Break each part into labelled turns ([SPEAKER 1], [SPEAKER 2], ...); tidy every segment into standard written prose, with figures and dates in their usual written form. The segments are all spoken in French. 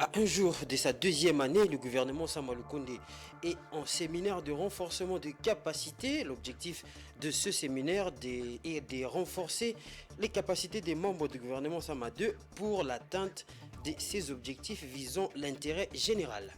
[SPEAKER 1] À un jour de sa deuxième année, le gouvernement Samuel Condé est en séminaire de renforcement de capacités. L'objectif de ce séminaire est de renforcer les capacités des membres du gouvernement Sama 2 pour l'atteinte de ces objectifs visant l'intérêt général.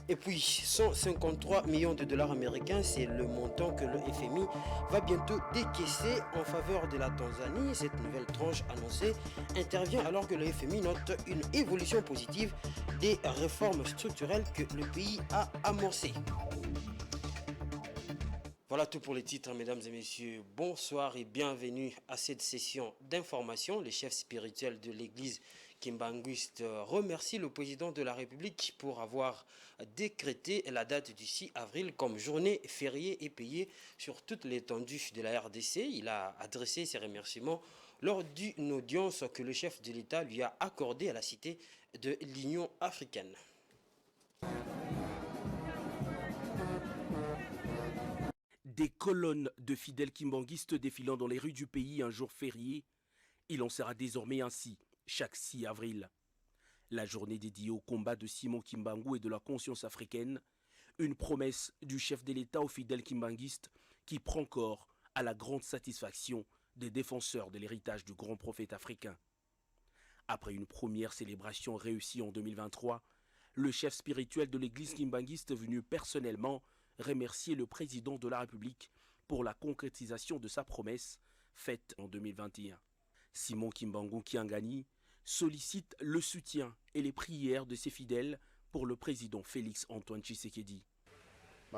[SPEAKER 1] Et puis, 153 millions de dollars américains, c'est le montant que le FMI va bientôt décaisser en faveur de la Tanzanie. Cette nouvelle tranche annoncée intervient alors que le FMI note une évolution positive des réformes structurelles que le pays a amorcées. Voilà tout pour les titres, mesdames et messieurs. Bonsoir et bienvenue à cette session d'information. Les chefs spirituels de l'église kimbanguiste remercient le président de la République pour avoir décrété la date du 6 avril comme journée fériée et payée sur toute l'étendue de la RDC. Il a adressé ses remerciements lors d'une audience que le chef de l'État lui a accordée à la cité de l'Union africaine.
[SPEAKER 2] Des colonnes de fidèles kimbanguistes défilant dans les rues du pays un jour férié, il en sera désormais ainsi chaque 6 avril. La journée dédiée au combat de Simon Kimbangu et de la conscience africaine, une promesse du chef de l'État aux fidèles kimbanguistes qui prend corps à la grande satisfaction des défenseurs de l'héritage du grand prophète africain. Après une première célébration réussie en 2023, le chef spirituel de l'église kimbanguiste est venu personnellement remercier le président de la République pour la concrétisation de sa promesse faite en 2021. Simon Kimbangu Kiangani sollicite le soutien et les prières de ses fidèles pour le président Félix Antoine Tshisekedi.
[SPEAKER 3] Il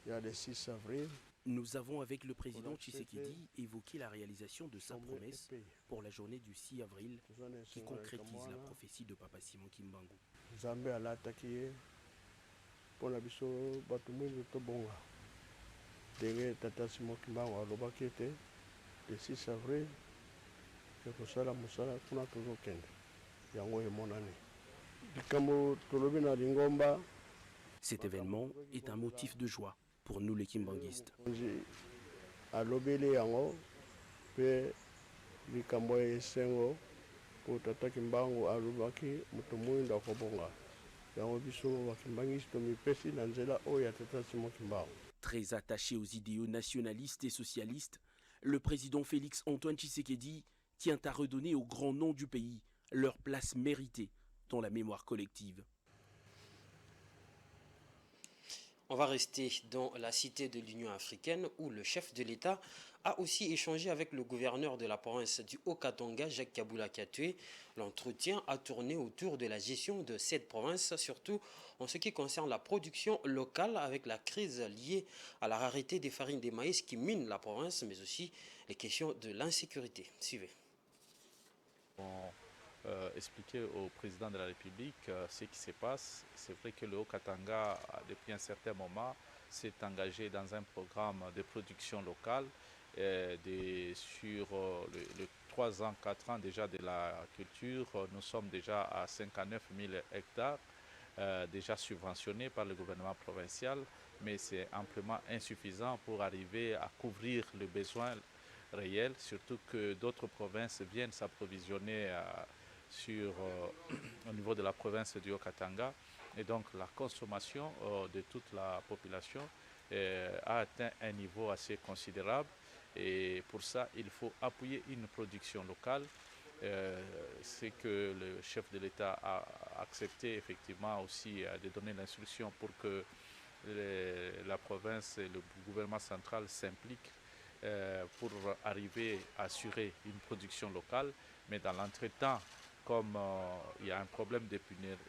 [SPEAKER 3] y a le 6 avril.
[SPEAKER 2] Nous avons avec le président Tshisekedi évoqué la réalisation de sa promesse pour la journée du 6 avril qui concrétise la prophétie de Papa Simon Kimbangu.
[SPEAKER 3] Zambé a attaqué pour la biso batumuni tobonga. Denge Tata Simon Kimbangu a l'obakete le 6 avril. Que kosala musala kuna tozo kende. Yango e monani. Bikamo tolobi na lingomba.
[SPEAKER 2] Cet événement est un motif de joie pour nous les kimbanguistes.
[SPEAKER 3] A lobeli yango pe likambo esengo pour Tata Kimbangu alobaki moto mwinda kobonga.
[SPEAKER 2] Très attaché aux idéaux nationalistes et socialistes, le président Félix Antoine Tshisekedi tient à redonner au grand nom du pays leur place méritée dans la mémoire collective.
[SPEAKER 1] On va rester dans la cité de l'Union africaine où le chef de l'État a aussi échangé avec le gouverneur de la province du Haut-Katanga, Jacques Kabula Katwe. L'entretien a tourné autour de la gestion de cette province, surtout en ce qui concerne la production locale avec la crise liée à la rareté des farines de maïs qui mine la province, mais aussi les questions de l'insécurité. Suivez.
[SPEAKER 4] Expliquer au président de la République ce qui se passe. C'est vrai que le Haut-Katanga, depuis un certain moment, s'est engagé dans un programme de production locale sur les 3 ans, 4 ans déjà de la culture. Nous sommes déjà à 59 000 hectares déjà subventionnés par le gouvernement provincial, mais c'est amplement insuffisant pour arriver à couvrir le besoin réel, surtout que d'autres provinces viennent s'approvisionner au niveau de la province du Haut-Katanga. Et donc la consommation de toute la population a atteint un niveau assez considérable. Et pour ça, il faut appuyer une production locale. C'est que le chef de l'État a accepté effectivement aussi de donner l'instruction pour que la province et le gouvernement central s'impliquent pour arriver à assurer une production locale. Mais dans l'entretemps, comme il y a un problème de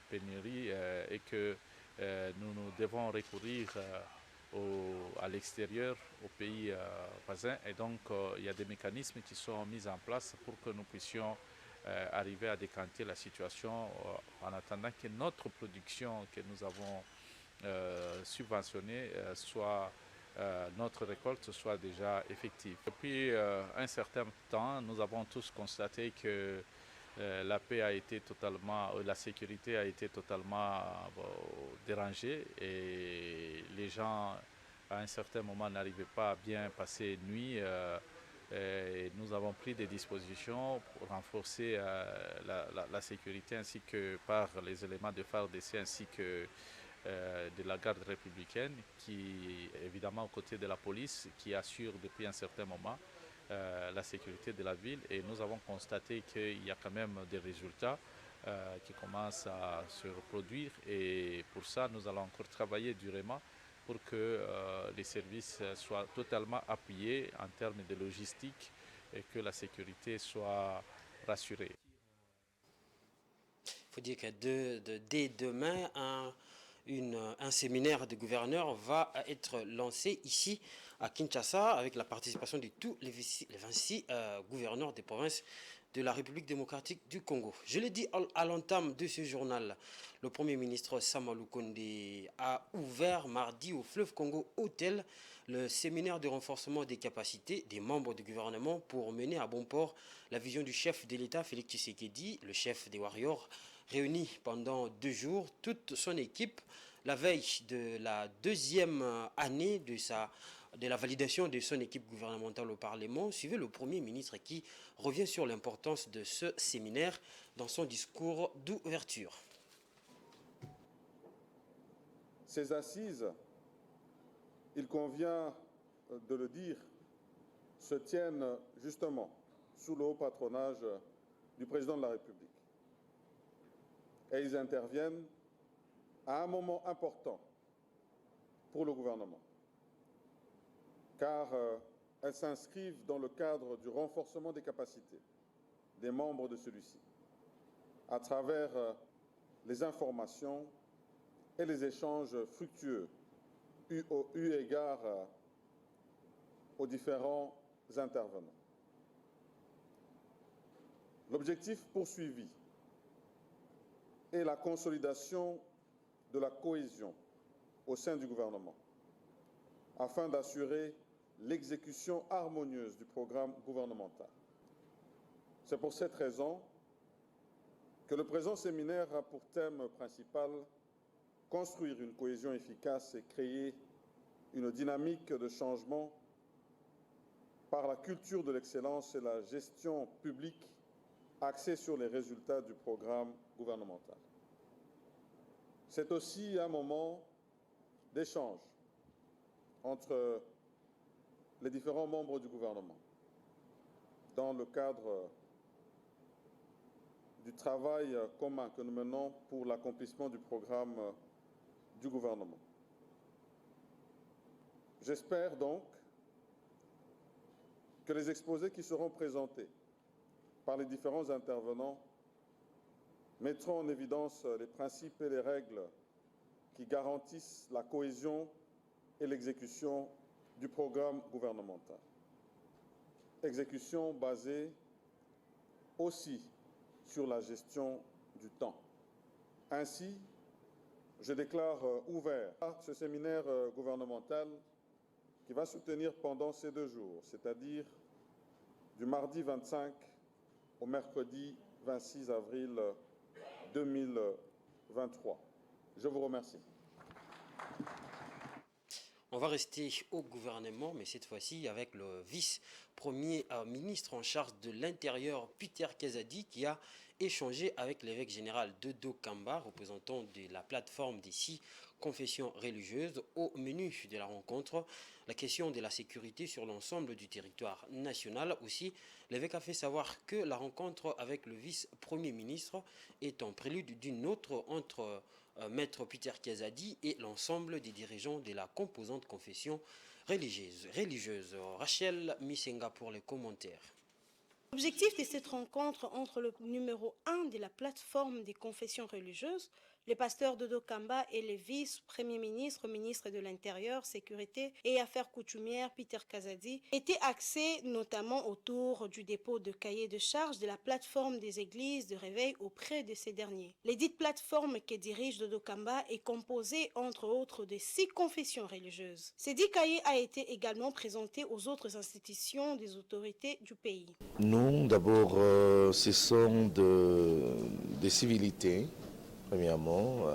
[SPEAKER 4] pénurie et que nous devons recourir à l'extérieur, aux pays voisins, et donc il y a des mécanismes qui sont mis en place pour que nous puissions arriver à décanter la situation en attendant que notre production que nous avons subventionnée soit notre récolte soit déjà effective. Depuis un certain temps, nous avons tous constaté que la paix a été totalement, la sécurité a été totalement dérangée et les gens à un certain moment n'arrivaient pas à bien passer nuit Nous avons pris des dispositions pour renforcer la sécurité ainsi que par les éléments de FARDC ainsi que de la garde républicaine qui, évidemment, aux côtés de la police, qui assure depuis un certain moment la sécurité de la ville. Et nous avons constaté qu'il y a quand même des résultats qui commencent à se reproduire. Et pour ça, nous allons encore travailler durement pour que les services soient totalement appuyés en termes de logistique et que la sécurité soit rassurée.
[SPEAKER 1] Il faut dire que dès demain, un séminaire de gouverneurs va être lancé ici à Kinshasa avec la participation de tous les 26 gouverneurs des provinces de la République démocratique du Congo. Je l'ai dit à l'entame de ce journal, le Premier ministre Sama Lukonde a ouvert mardi au Fleuve Congo Hôtel le séminaire de renforcement des capacités des membres du gouvernement pour mener à bon port la vision du chef de l'État Félix Tshisekedi, le chef des Warriors, réuni pendant 2 jours, toute son équipe, la veille de la deuxième année de la validation de son équipe gouvernementale au Parlement, suivait le Premier ministre qui revient sur l'importance de ce séminaire dans son discours d'ouverture.
[SPEAKER 5] Ces assises, il convient de le dire, se tiennent justement sous le haut patronage du président de la République. Et ils interviennent à un moment important pour le gouvernement, car elles s'inscrivent dans le cadre du renforcement des capacités des membres de celui-ci, à travers les informations et les échanges fructueux eu égard aux différents intervenants. L'objectif poursuivi est la consolidation de la cohésion au sein du gouvernement, afin d'assurer l'exécution harmonieuse du programme gouvernemental. C'est pour cette raison que le présent séminaire a pour thème principal construire une cohésion efficace et créer une dynamique de changement par la culture de l'excellence et la gestion publique axée sur les résultats du programme gouvernemental. C'est aussi un moment d'échange entre les différents membres du gouvernement dans le cadre du travail commun que nous menons pour l'accomplissement du programme du gouvernement. J'espère donc que les exposés qui seront présentés par les différents intervenants mettront en évidence les principes et les règles qui garantissent la cohésion et l'exécution du programme gouvernemental. Exécution basée aussi sur la gestion du temps. Ainsi, je déclare ouvert ce séminaire gouvernemental qui va se tenir pendant ces 2 jours, c'est-à-dire du mardi 25 au mercredi 26 avril 2023. Je vous remercie.
[SPEAKER 1] On va rester au gouvernement, mais cette fois-ci avec le vice-premier ministre en charge de l'Intérieur, Peter Kazadi, qui a échangé avec l'évêque général de Dokamba, représentant de la plateforme des 6 confessions religieuses. Au menu de la rencontre, la question de la sécurité sur l'ensemble du territoire national. Aussi, l'évêque a fait savoir que la rencontre avec le vice-premier ministre est en prélude d'une autre entre Maître Peter Kazadi et l'ensemble des dirigeants de la composante confession religieuse. Rachel Misenga pour les commentaires.
[SPEAKER 6] L'objectif de cette rencontre entre le numéro 1 de la plateforme des confessions religieuses, le pasteur Dodo Kamba et le vice-premier ministre, ministre de l'Intérieur, Sécurité et Affaires coutumières, Peter Kazadi, était axé notamment autour du dépôt de cahiers de charges de la plateforme des églises de réveil auprès de ces derniers. L'édite plateforme que dirige Dodo Kamba est composée entre autres de 6 confessions religieuses. Ces 10 cahiers a été également présenté aux autres institutions des autorités du pays.
[SPEAKER 7] Nous, d'abord, ce sont des civilités. Premièrement,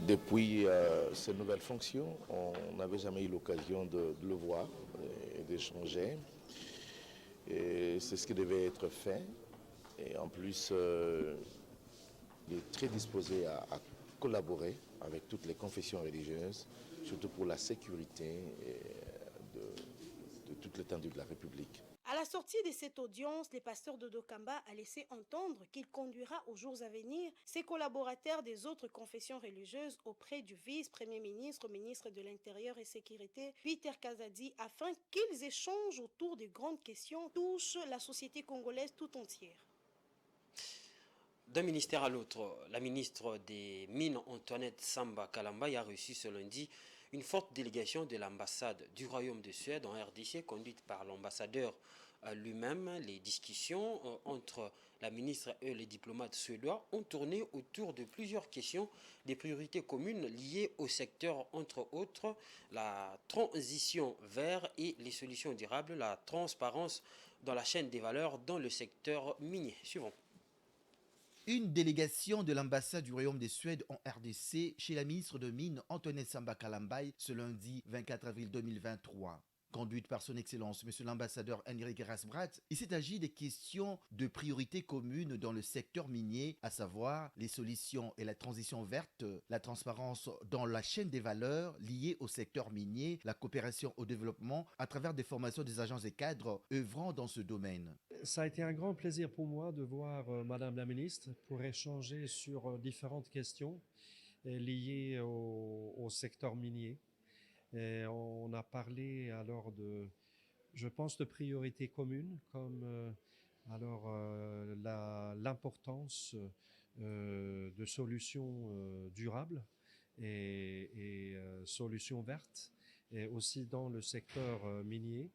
[SPEAKER 7] depuis ces nouvelles fonctions, on n'avait jamais eu l'occasion de le voir et d'échanger. Et c'est ce qui devait être fait. Et en plus, il est très disposé à collaborer avec toutes les confessions religieuses, surtout pour la sécurité de toute l'étendue de la République.
[SPEAKER 6] À la sortie de cette audience, le pasteur Dodo Kamba a laissé entendre qu'il conduira aux jours à venir ses collaborateurs des autres confessions religieuses auprès du vice-premier ministre, ministre de l'Intérieur et Sécurité, Peter Kazadi, afin qu'ils échangent autour des grandes questions qui touchent la société congolaise tout entière.
[SPEAKER 1] D'un ministère à l'autre, la ministre des Mines, Antoinette Samba Kalambaye, a reçu ce lundi une forte délégation de l'ambassade du Royaume de Suède en RDC, conduite par l'ambassadeur lui-même. Les discussions entre la ministre et les diplomates suédois ont tourné autour de plusieurs questions, des priorités communes liées au secteur, entre autres la transition vers et les solutions durables, la transparence dans la chaîne des valeurs dans le secteur minier. Suivons.
[SPEAKER 8] Une délégation de l'ambassade du Royaume de Suède en RDC chez la ministre de Mines Antoinette Samba Kalambaye ce lundi 24 avril 2023. Conduite par son Excellence, M. l'ambassadeur Henrik Rasbrat, il s'est agi des questions de priorité commune dans le secteur minier, à savoir les solutions et la transition verte, la transparence dans la chaîne des valeurs liées au secteur minier, la coopération au développement à travers des formations des agents et cadres œuvrant dans ce domaine.
[SPEAKER 9] Ça a été un grand plaisir pour moi de voir Madame la ministre pour échanger sur différentes questions liées au secteur minier. Et on a parlé alors je pense, de priorités communes comme l'importance de solutions durables et solutions vertes, et aussi dans le secteur minier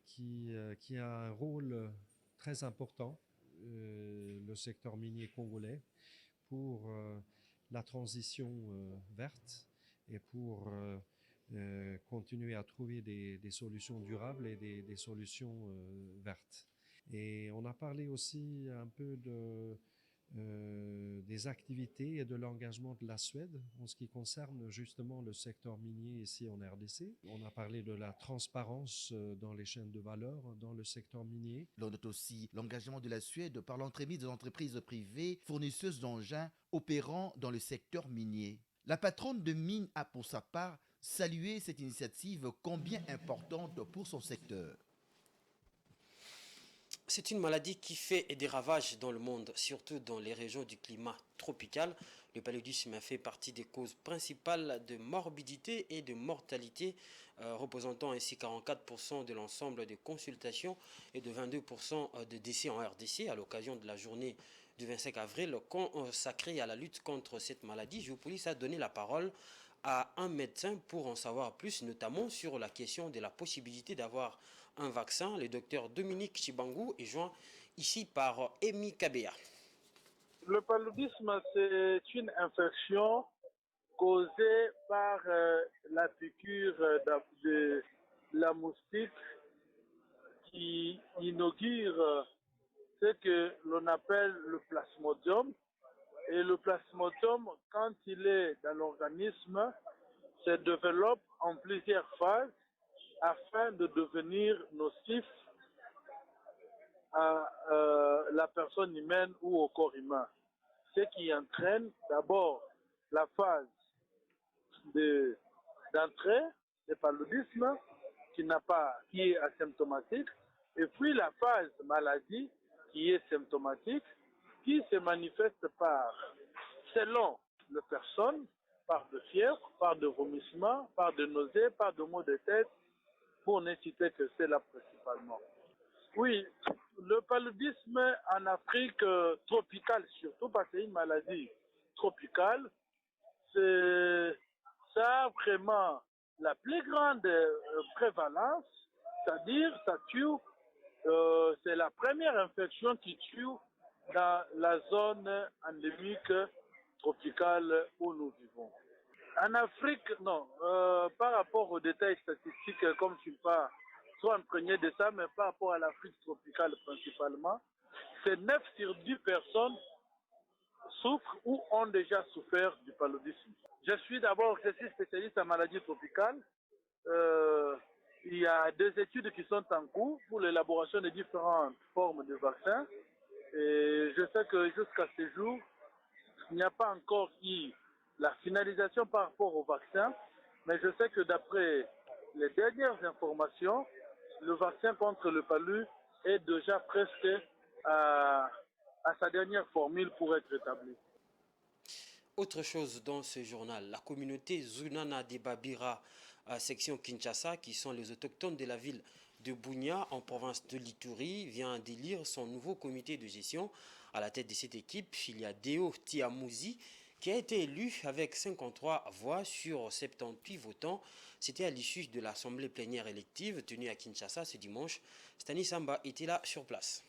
[SPEAKER 9] qui a un rôle très important, le secteur minier congolais, pour la transition verte et pour continuer à trouver des solutions durables et des solutions vertes. Et on a parlé aussi un peu des activités et de l'engagement de la Suède en ce qui concerne justement le secteur minier ici en RDC. On a parlé de la transparence dans les chaînes de valeur dans le secteur minier.
[SPEAKER 8] On note aussi l'engagement de la Suède par l'entremise des entreprises privées fournisseuses d'engins opérant dans le secteur minier. La patronne de mine a pour sa part salué cette initiative combien importante pour son secteur.
[SPEAKER 1] C'est une maladie qui fait des ravages dans le monde, surtout dans les régions du climat tropical. Le paludisme fait partie des causes principales de morbidité et de mortalité, représentant ainsi 44% de l'ensemble des consultations et de 22% de décès en RDC. À l'occasion de la journée du 25 avril consacrée à la lutte contre cette maladie, Géopolis a donné la parole à un médecin pour en savoir plus, notamment sur la question de la possibilité d'avoir un vaccin. Le docteur Dominique Chibangu est joint ici par Emi Kabea.
[SPEAKER 10] Le paludisme, c'est une infection causée par la piqûre de la moustique qui inaugure ce que l'on appelle le plasmodium. Et le plasmodium, quand il est dans l'organisme, se développe en plusieurs phases afin de devenir nocif à la personne humaine ou au corps humain. Ce qui entraîne d'abord la phase d'entrée du paludisme qui est asymptomatique, et puis la phase maladie qui est symptomatique, qui se manifeste par, selon la personne, par de fièvre, par de vomissement, par de nausées, par de maux de tête, pour ne citer que cela principalement. Oui, le paludisme en Afrique tropicale surtout, parce que c'est une maladie tropicale, ça a vraiment la plus grande prévalence, c'est-à-dire ça tue, c'est la première infection qui tue dans la zone endémique tropicale où nous vivons. En Afrique, non. Par rapport aux détails statistiques, comme je ne suis pas trop imprégné de ça, mais par rapport à l'Afrique tropicale principalement, c'est 9 sur 10 personnes souffrent ou ont déjà souffert du paludisme. Je suis spécialiste en maladies tropicales. Il y a 2 études qui sont en cours pour l'élaboration de différentes formes de vaccins. Et je sais que jusqu'à ce jour, il n'y a pas encore eu la finalisation par rapport au vaccin, mais je sais que d'après les dernières informations, le vaccin contre le palu est déjà presque à sa dernière formule pour être établi.
[SPEAKER 1] Autre chose dans ce journal, la communauté Zunana de Babira, section Kinshasa, qui sont les autochtones de la ville de Bunia en province de l'Ituri, vient d'élire son nouveau comité de gestion. À la tête de cette équipe, il y a Deo Tiamouzi, qui a été élu avec 53 voix sur 78 votants. C'était à l'issue de l'assemblée plénière élective tenue à Kinshasa ce dimanche. Stani Samba était là sur place.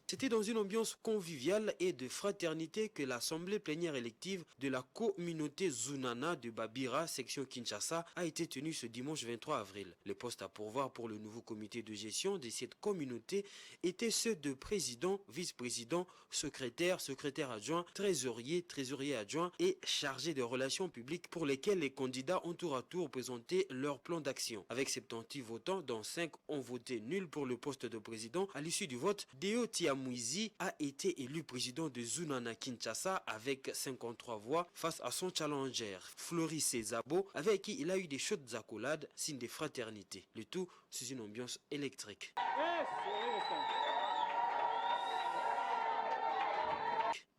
[SPEAKER 1] C'était dans une ambiance conviviale et de fraternité que l'assemblée plénière élective de la communauté Zunana de Babira, section Kinshasa, a été tenue ce dimanche 23 avril. Les postes à pourvoir pour le nouveau comité de gestion de cette communauté étaient ceux de président, vice-président, secrétaire, secrétaire adjoint, trésorier, trésorier adjoint et chargé de relations publiques pour lesquels les candidats ont tour à tour présenté leur plan d'action. Avec 78 votants, dont 5 ont voté nul pour le poste de président, à l'issue du vote, Deo Tiamouzi a été élu président de Zunana Kinshasa avec 53 voix face à son challenger, Floris Zabo, avec qui il a eu des chaudes accolades, signe de fraternité. Le tout sous une ambiance électrique.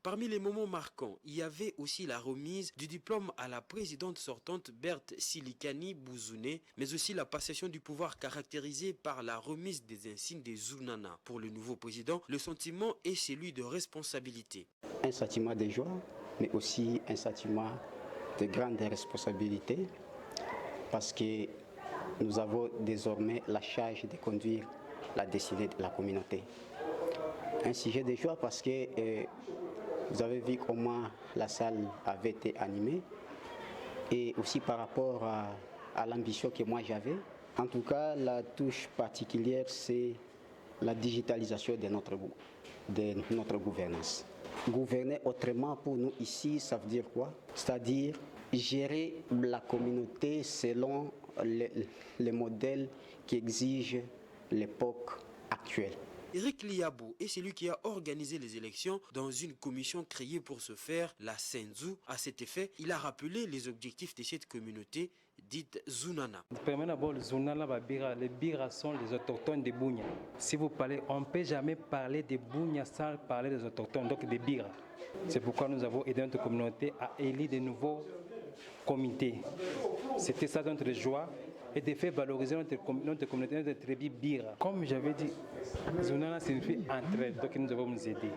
[SPEAKER 1] Parmi les moments marquants, il y avait aussi la remise du diplôme à la présidente sortante Berthe Silikani Bouzouné, mais aussi la passation du pouvoir caractérisée par la remise des insignes des Zunana. Pour le nouveau président, le sentiment est celui de responsabilité.
[SPEAKER 11] Un sentiment de joie, mais aussi un sentiment de grande responsabilité, parce que nous avons désormais la charge de conduire la destinée de la communauté. Un sujet de joie parce que vous avez vu comment la salle avait été animée et aussi par rapport à l'ambition que moi j'avais. En tout cas, la touche particulière, c'est la digitalisation de notre gouvernance. Gouverner autrement pour nous ici, ça veut dire quoi? C'est-à-dire gérer la communauté selon les modèles qui exigent l'époque actuelle.
[SPEAKER 1] Eric Liabou est celui qui a organisé les élections dans une commission créée pour ce faire, la Senzu. À cet effet, il a rappelé les objectifs de cette communauté dite Zunana.
[SPEAKER 12] D'abord, Zunana Babira, les Bira sont les autochtones de Bunia. Si vous parlez, on ne peut jamais parler de Bunia sans parler des autochtones, donc des Bira. C'est pourquoi nous avons aidé notre communauté à élire de nouveaux comités. C'était ça notre joie. Et de faire valoriser notre communauté, notre tribu Bira. Comme j'avais dit, Zunana signifie entraide, donc nous devons nous aider.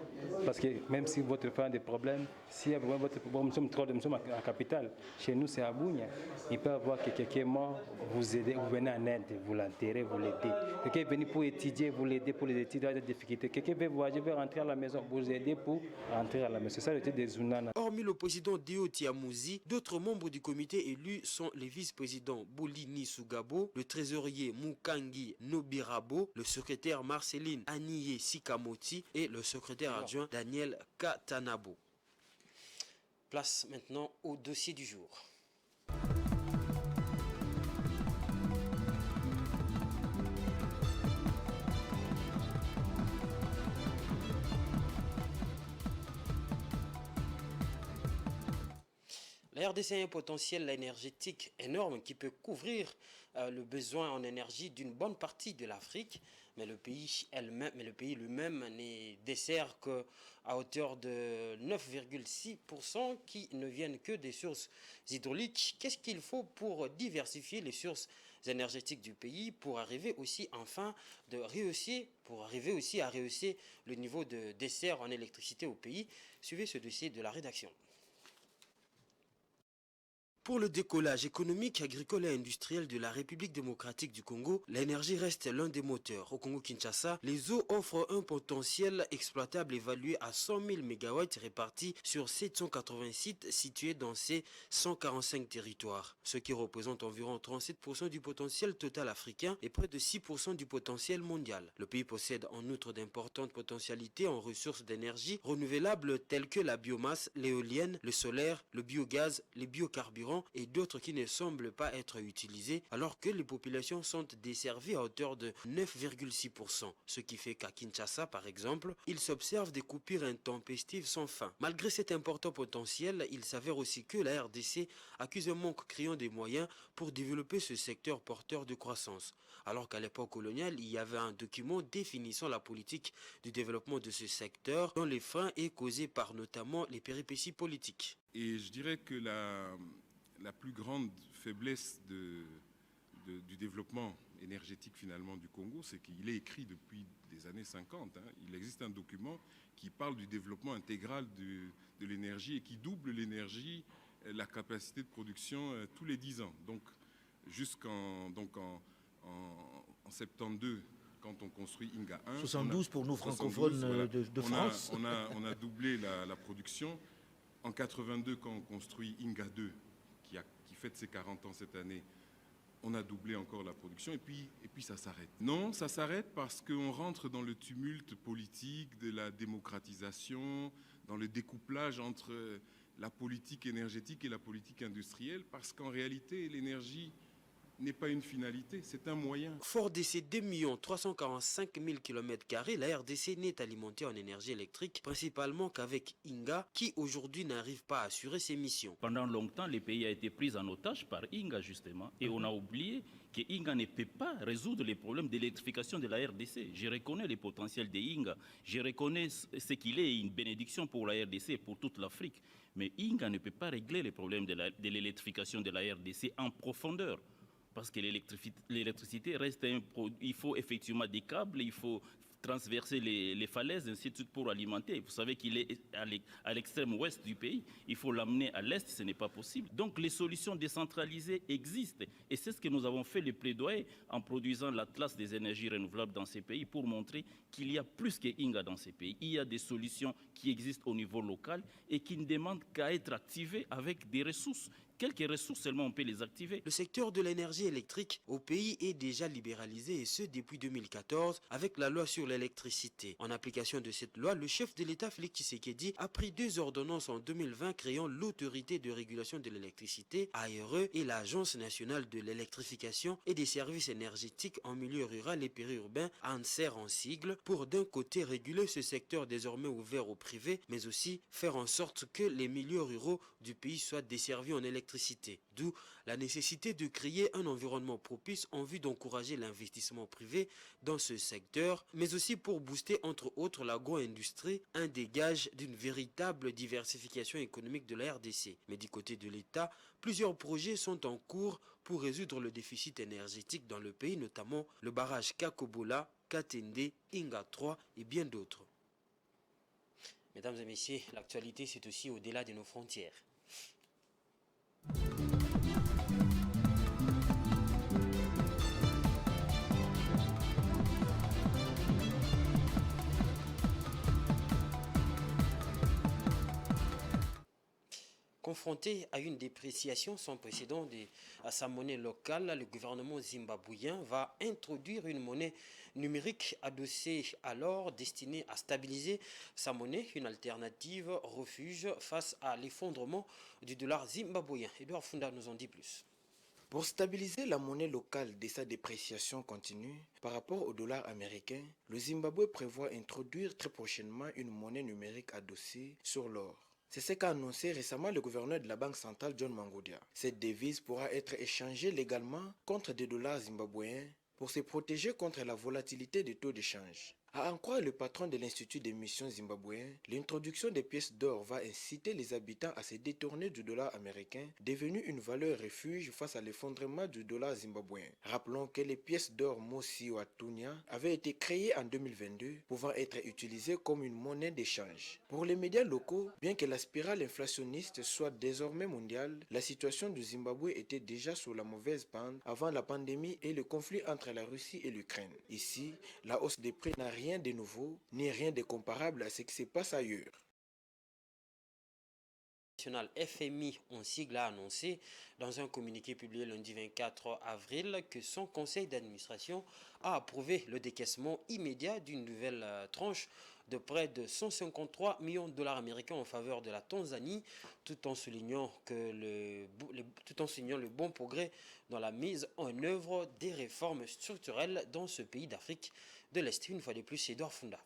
[SPEAKER 12] Parce que même si votre femme a des problèmes, si votre problème, nous sommes à la capitale, chez nous c'est à Bunia, il peut y avoir que quelqu'un est mort, vous aidez, vous venez en aide, vous l'enterrez, vous l'aidez. Quelqu'un est venu pour étudier, vous l'aidez pour les études, des difficultés. Quelqu'un veut voyager, veut rentrer à la maison, vous aidez pour rentrer à la maison. C'est ça le titre des Zunana.
[SPEAKER 1] Hormis le président Deo Tiamouzi, d'autres membres du comité élus sont les vice-présidents Bolini Sugabo, le trésorier Mukangi Nobirabo, le secrétaire Marceline Aniye Sikamoti et le secrétaire adjoint Daniel Katanabo. Place maintenant au dossier du jour. La RDC a un potentiel énergétique énorme qui peut couvrir le besoin en énergie d'une bonne partie de l'Afrique, mais le pays lui-même n'est dessert qu'à hauteur de 9,6% qui ne viennent que des sources hydrauliques. Qu'est-ce qu'il faut pour diversifier les sources énergétiques du pays pour arriver aussi à rehausser le niveau de dessert en électricité au pays? Suivez ce dossier de la rédaction. Pour le décollage économique, agricole et industriel de la République démocratique du Congo, l'énergie reste l'un des moteurs. Au Congo-Kinshasa, les eaux offrent un potentiel exploitable évalué à 100 000 MW répartis sur 780 sites situés dans ces 145 territoires, ce qui représente environ 37% du potentiel total africain et près de 6% du potentiel mondial. Le pays possède en outre d'importantes potentialités en ressources d'énergie renouvelables telles que la biomasse, l'éolienne, le solaire, le biogaz, les biocarburants et d'autres qui ne semblent pas être utilisés alors que les populations sont desservies à hauteur de 9,6%. Ce qui fait qu'à Kinshasa par exemple, il s'observe des coupures intempestives sans fin. Malgré cet important potentiel, il s'avère aussi que la RDC accuse un manque criant des moyens pour développer ce secteur porteur de croissance. Alors qu'à l'époque coloniale, il y avait un document définissant la politique du développement de ce secteur dont les freins est causé par notamment les péripéties politiques.
[SPEAKER 13] Et je dirais que la plus grande faiblesse du développement énergétique finalement du Congo, c'est qu'il est écrit depuis des années 50. Il existe un document qui parle du développement intégral de l'énergie et qui double l'énergie, la capacité de production tous les 10 ans. Donc jusqu'en 72, quand on construit Inga 1.
[SPEAKER 8] 72 pour nous francophones de France.
[SPEAKER 13] On a doublé la production. En 82, quand on construit Inga 2, qui fête ses 40 ans cette année, on a doublé encore la production et puis ça s'arrête. Non, ça s'arrête parce qu'on rentre dans le tumulte politique de la démocratisation, dans le découplage entre la politique énergétique et la politique industrielle, parce qu'en réalité, l'énergie n'est pas une finalité, c'est un moyen.
[SPEAKER 1] Fort de ces 2 345 000 km², la RDC n'est alimentée en énergie électrique principalement qu'avec Inga, qui aujourd'hui n'arrive pas à assurer ses missions.
[SPEAKER 14] Pendant longtemps, le pays a été pris en otage par Inga justement, et on a oublié que Inga ne peut pas résoudre les problèmes d'électrification de la RDC. Je reconnais les potentiels de Inga, je reconnais ce qu'il est une bénédiction pour la RDC et pour toute l'Afrique, mais Inga ne peut pas régler les problèmes de l'électrification de la RDC en profondeur. Parce que l'électricité reste un produit, il faut effectivement des câbles, il faut transverser les falaises, ainsi de suite pour alimenter. Vous savez qu'il est à l'extrême ouest du pays, il faut l'amener à l'est, ce n'est pas possible. Donc les solutions décentralisées existent et c'est ce que nous avons fait le plaidoyer en produisant l'Atlas des énergies renouvelables dans ces pays pour montrer qu'il y a plus que Inga dans ces pays. Il y a des solutions qui existent au niveau local et qui ne demandent qu'à être activées avec des ressources. Quelques ressources seulement on peut les activer.
[SPEAKER 1] Le secteur de l'énergie électrique au pays est déjà libéralisé et ce depuis 2014 avec la loi sur l'électricité. En application de cette loi, le chef de l'État Félix Tshisekedi a pris 2 ordonnances en 2020 créant l'autorité de régulation de l'électricité ARE et l'Agence nationale de l'électrification et des services énergétiques en milieu rural et périurbain ANSER en sigle pour d'un côté réguler ce secteur désormais ouvert au privé mais aussi faire en sorte que les milieux ruraux du pays soient desservis en électricité. D'où la nécessité de créer un environnement propice en vue d'encourager l'investissement privé dans ce secteur, mais aussi pour booster entre autres l'agro-industrie, un des gages d'une véritable diversification économique de la RDC. Mais du côté de l'État, plusieurs projets sont en cours pour résoudre le déficit énergétique dans le pays, notamment le barrage Kakobola, Katende, Inga 3 et bien d'autres. Mesdames et messieurs, l'actualité c'est aussi au-delà de nos frontières. Confronté à une dépréciation sans précédent à sa monnaie locale, le gouvernement zimbabwéen va introduire une monnaie numérique adossée alors destinée à stabiliser sa monnaie, une alternative refuge face à l'effondrement du dollar zimbabwéen. Edouard Funda nous en dit plus.
[SPEAKER 15] Pour stabiliser la monnaie locale de sa dépréciation continue par rapport au dollar américain, le Zimbabwe prévoit introduire très prochainement une monnaie numérique adossée sur l'or. C'est ce qu'a annoncé récemment le gouverneur de la Banque centrale John Mangodia. Cette devise pourra être échangée légalement contre des dollars zimbabwéens pour se protéger contre la volatilité des taux d'échange. À en croire le patron de l'Institut d'émission zimbabwéen, l'introduction des pièces d'or va inciter les habitants à se détourner du dollar américain, devenu une valeur refuge face à l'effondrement du dollar zimbabwéen. Rappelons que les pièces d'or Mosi Watunya avaient été créées en 2022, pouvant être utilisées comme une monnaie d'échange. Pour les médias locaux, bien que la spirale inflationniste soit désormais mondiale, la situation du Zimbabwe était déjà sur la mauvaise pente avant la pandémie et le conflit entre la Russie et l'Ukraine. Ici, la hausse des prix n'a rien de nouveau, ni rien de comparable à ce qui se passe ailleurs.
[SPEAKER 1] FMI en sigle a annoncé dans un communiqué publié lundi 24 avril que son conseil d'administration a approuvé le décaissement immédiat d'une nouvelle tranche de près de 153 millions de dollars américains en faveur de la Tanzanie, tout en soulignant le bon progrès dans la mise en œuvre des réformes structurelles dans ce pays d'Afrique de l'Est. Une fois de plus, Edouard Funda.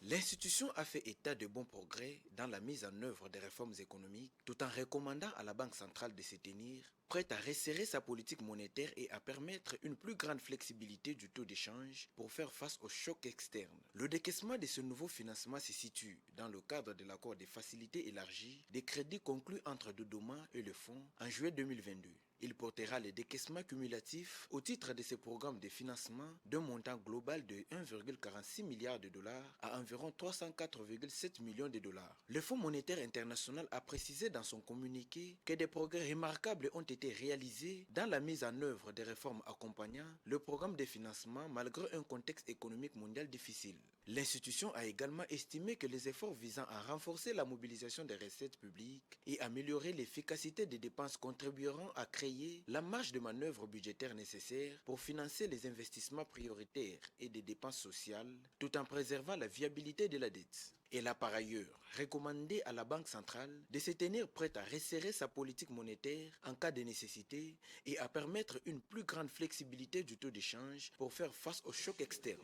[SPEAKER 15] L'institution a fait état de bons progrès dans la mise en œuvre des réformes économiques, tout en recommandant à la Banque centrale de se tenir prête à resserrer sa politique monétaire et à permettre une plus grande flexibilité du taux d'échange pour faire face aux chocs externes. Le décaissement de ce nouveau financement se situe dans le cadre de l'accord de facilité élargie des crédits conclus entre Dodoma et le Fonds en juillet 2022. Il portera les décaissements cumulatifs au titre de ces programmes de financement d'un montant global de 1,46 milliard de dollars à environ 304,7 millions de dollars. Le Fonds monétaire international a précisé dans son communiqué que des progrès remarquables ont été réalisés dans la mise en œuvre des réformes accompagnant le programme de financement malgré un contexte économique mondial difficile. L'institution a également estimé que les efforts visant à renforcer la mobilisation des recettes publiques et améliorer l'efficacité des dépenses contribueront à créer la marge de manœuvre budgétaire nécessaire pour financer les investissements prioritaires et des dépenses sociales, tout en préservant la viabilité de la dette. Elle a par ailleurs recommandé à la Banque centrale de se tenir prête à resserrer sa politique monétaire en cas de nécessité et à permettre une plus grande flexibilité du taux d'échange pour faire face aux chocs externes.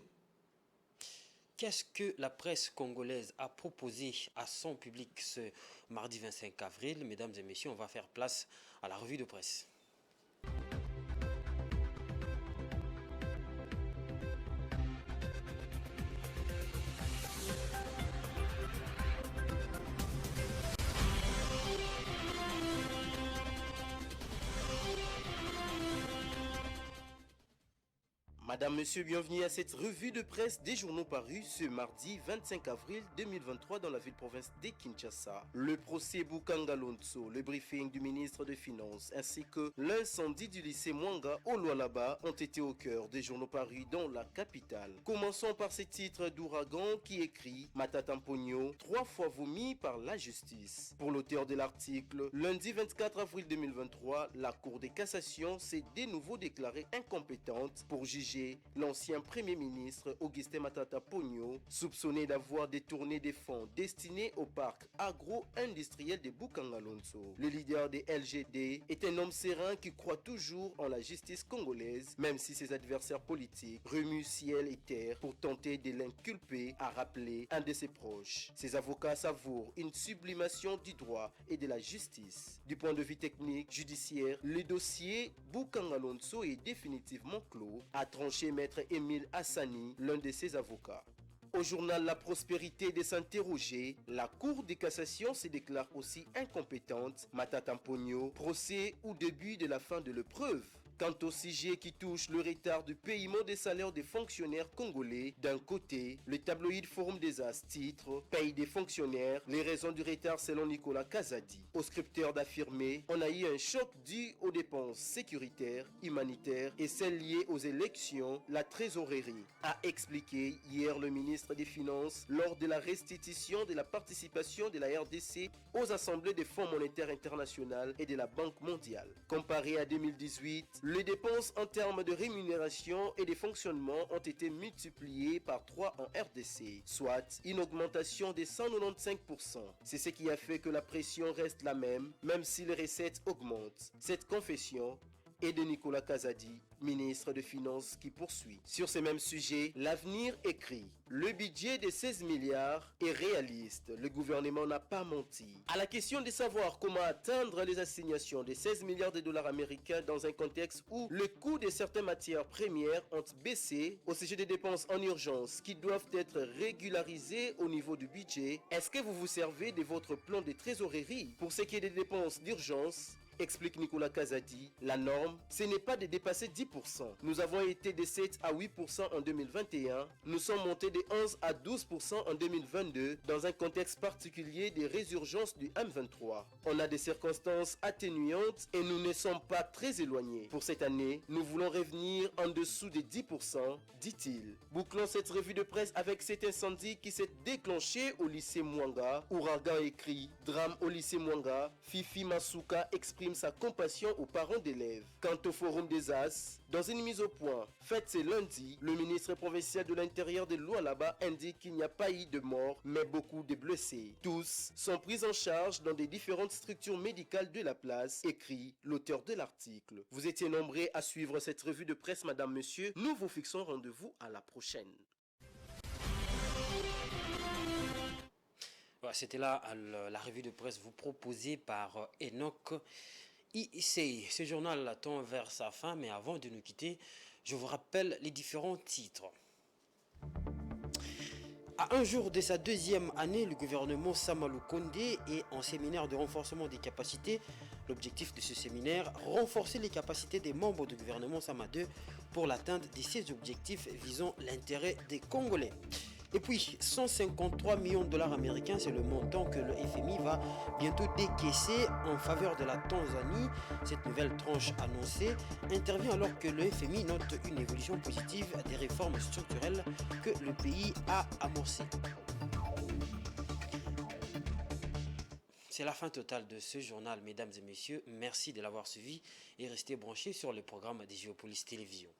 [SPEAKER 1] Qu'est-ce que la presse congolaise a proposé à son public ce mardi 25 avril? Mesdames et messieurs, on va faire place à la revue de presse.
[SPEAKER 2] Madame, Monsieur, bienvenue à cette revue de presse des journaux parus ce mardi 25 avril 2023 dans la ville-province de Kinshasa. Le procès Bukanga Lonso, le briefing du ministre des Finances ainsi que l'incendie du lycée Mwanga au Lualaba ont été au cœur des journaux parus dans la capitale. Commençons par ces titres d'Ouragan qui écrit Matata Mpogno, 3 fois vomi par la justice. Pour l'auteur de l'article, lundi 24 avril 2023, la Cour de cassation s'est de nouveau déclarée incompétente pour juger l'ancien Premier ministre Augustin Matata Mpogno, soupçonné d'avoir détourné des fonds destinés au parc agro-industriel de Bukanga Lonso. Le leader des LGD est un homme serein qui croit toujours en la justice congolaise, même si ses adversaires politiques remuent ciel et terre pour tenter de l'inculper, a rappelé un de ses proches. Ses avocats savourent une sublimation du droit et de la justice. Du point de vue technique, judiciaire, le dossier Bukanga Lonso est définitivement clos, a tranché Maître Émile Hassani, l'un de ses avocats. Au journal La Prospérité de s'interroger, la Cour de cassation se déclare aussi incompétente. Matata Mpogno, procès ou début de la fin de l'épreuve. Quant au sujet qui touche le retard du paiement des salaires des fonctionnaires congolais, d'un côté, le tabloïd Forum des As titre « Paye des fonctionnaires, les raisons du retard selon Nicolas Kazadi ». Au scripteur d'affirmer « On a eu un choc dû aux dépenses sécuritaires, humanitaires et celles liées aux élections, la trésorerie », a expliqué hier le ministre des Finances lors de la restitution de la participation de la RDC aux assemblées des Fonds monétaires internationaux et de la Banque mondiale. Comparé à 2018, les dépenses en termes de rémunération et de fonctionnement ont été multipliées par 3 en RDC, soit une augmentation de 195%. C'est ce qui a fait que la pression reste la même si les recettes augmentent. Cette confession
[SPEAKER 16] et de Nicolas Kazadi, ministre des Finances, qui poursuit. Sur ces mêmes sujets, l'avenir écrit. Le budget de 16 milliards est réaliste. Le gouvernement n'a pas menti. À la question de savoir comment atteindre les assignations de 16 milliards de dollars américains dans un contexte où le coût de certaines matières premières ont baissé au sujet des dépenses en urgence qui doivent être régularisées au niveau du budget, est-ce que vous vous servez de votre plan de trésorerie pour ce qui est des dépenses d'urgence? Explique Nicolas Kazadi, la norme, ce n'est pas de dépasser 10%. Nous avons été de 7 à 8% en 2021. Nous sommes montés de 11 à 12% en 2022 dans un contexte particulier des résurgences du M23. On a des circonstances atténuantes et nous ne sommes pas très éloignés. Pour cette année, nous voulons revenir en dessous des 10%, dit-il. Bouclons cette revue de presse avec cet incendie qui s'est déclenché au lycée Mwanga. Ouragan écrit, drame au lycée Mwanga. Fifi Masuka exprime sa compassion aux parents d'élèves. Quant au forum des As, dans une mise au point faite ce lundi, le ministre provincial de l'Intérieur de Lualaba indique qu'il n'y a pas eu de morts, mais beaucoup de blessés. Tous sont pris en charge dans des différentes structures médicales de la place, écrit l'auteur de l'article. Vous étiez nombreux à suivre cette revue de presse, madame, monsieur. Nous vous fixons rendez-vous à la prochaine.
[SPEAKER 1] Voilà, c'était là la revue de presse vous proposée par Enoch ICI. Ce journal tend vers sa fin, mais avant de nous quitter, je vous rappelle les différents titres. À un jour de sa deuxième année, le gouvernement Sama Lukonde est en séminaire de renforcement des capacités. L'objectif de ce séminaire, renforcer les capacités des membres du gouvernement Sama 2 pour l'atteinte de ces objectifs visant l'intérêt des Congolais. Et puis, 153 millions de dollars américains, c'est le montant que le FMI va bientôt décaisser en faveur de la Tanzanie. Cette nouvelle tranche annoncée intervient alors que le FMI note une évolution positive des réformes structurelles que le pays a amorcées. C'est la fin totale de ce journal, mesdames et messieurs. Merci de l'avoir suivi et restez branchés sur le programme des Géopolis Télévision.